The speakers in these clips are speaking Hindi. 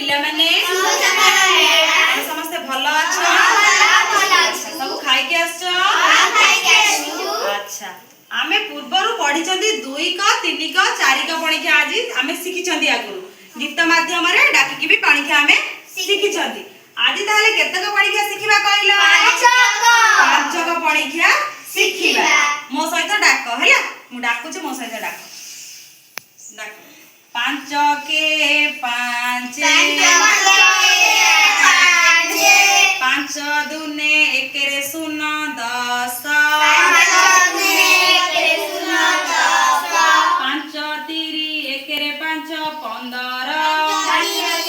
पिला माने समस्त भल अच्छा सब खाई के आछो अच्छा आमे पूर्वरु पढ़ी चंदी 2 क 3 क 4 क पढ़ी के आज आमे सिखी चंदी आगुरु गीत माध्यम रे डाकी के भी पढ़ी के आमे सिखी चंदी आज ताले केतक पढ़ी के सिखिबा कहलो 5 क पढ़ी के सिखिबा मो सहित डाक हैला मु डाकू छ मो सहित डाक डाक 5 के 5 5 दुने 1 रे 0 10 5 तीरी 1 रे 5 15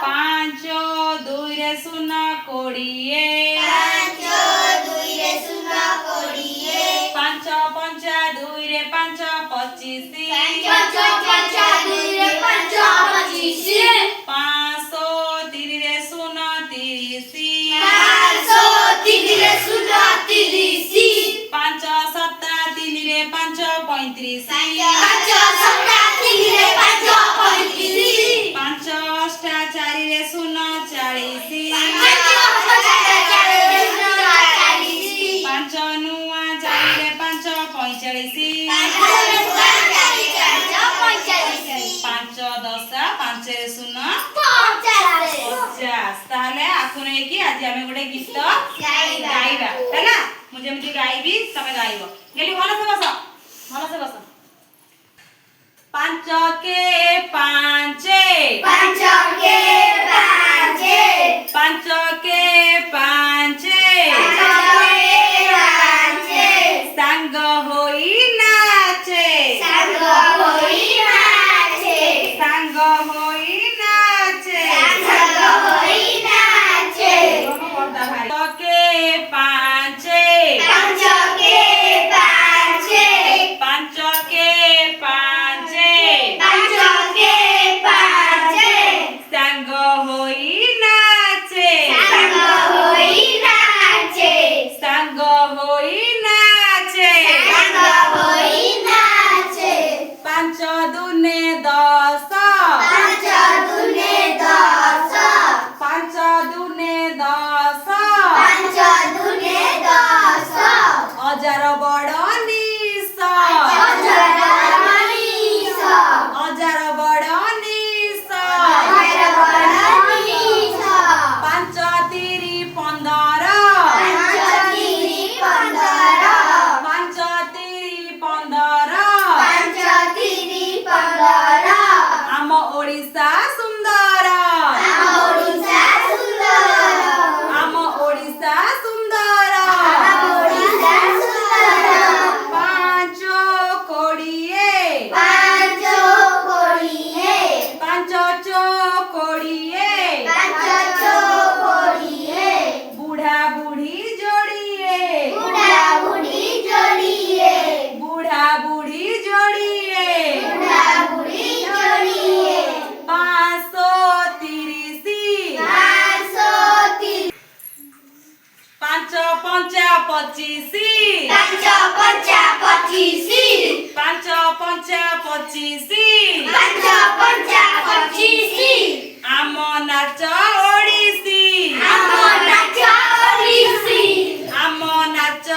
5 2 रे 0 20 5 पंचा 2 रे 5 25 500 3 रे 0 30 5 7 3 रे 5 35 5 8 4 रे 0 40 5 नुआ 4 रे 5 45 5 10 5 रे 0 50 ताले आखुने की आज हमें गोटे गीत गाइबा हैला मु जेमति गाइबी तमे गाइबो गेली भलो से बस 5 के 5 5 के 5 संग होई नाचे संग होई नाचे 5 के 5 5 के 5 संग होई नाचे संग होई नाचे 5 दुने 10 5 दुने 10 हजार बड़ निस हजार बड़ निस 5 तीरी 15 5 तीरी 15 आम ओडिशा सुंदर आम ओडिशा सुंदर 5 कोड़िए 5 कोड़िए बुढ़ा बुढ़ी जोड़िए बुढ़ा बुढ़ी जोड़िए 530 5 पंचा 25 5 पंचा 25 आम नाच ओडिसी आम नाच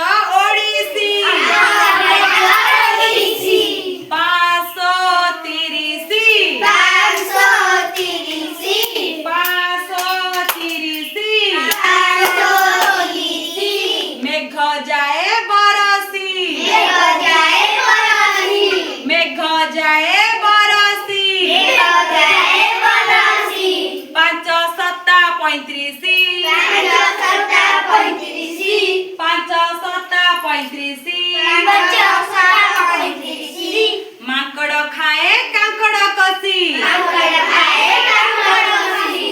ओडिसी 530 मेघ जाए बरसी मेघ जाए बरसी 5 7 35 5 7 35 माकड़ खाए कांकड़ कसी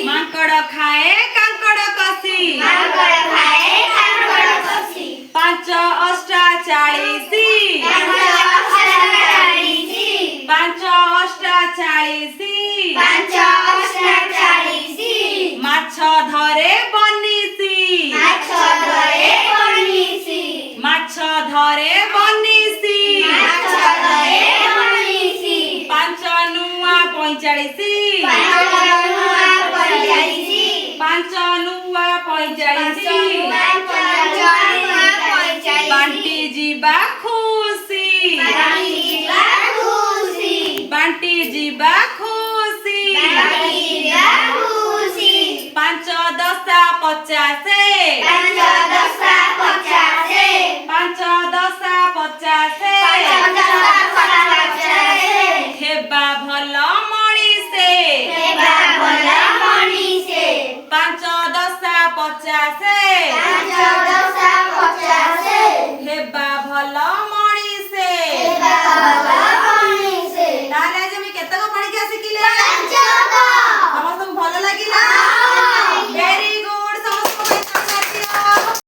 माकड़ खाए कांकड़ कसी 5 8 40 5 8 40 माछ धरे बनिसी माछ धरे बनिसी 5 नुआ 45 45 ପାଞ୍ଚ ନୂଆ 45 ବାଣ୍ଟି ଯିବା ଖୁସି ବାଣ୍ଟି ଯିବା ଖୁସି ପାଞ୍ଚ ଦଶା 50 ପାଞ୍ଚ ଦଶା 50 ହେବା ଭଲ ମଣିଷେ ପାଞ୍ଚ ଦଶା 50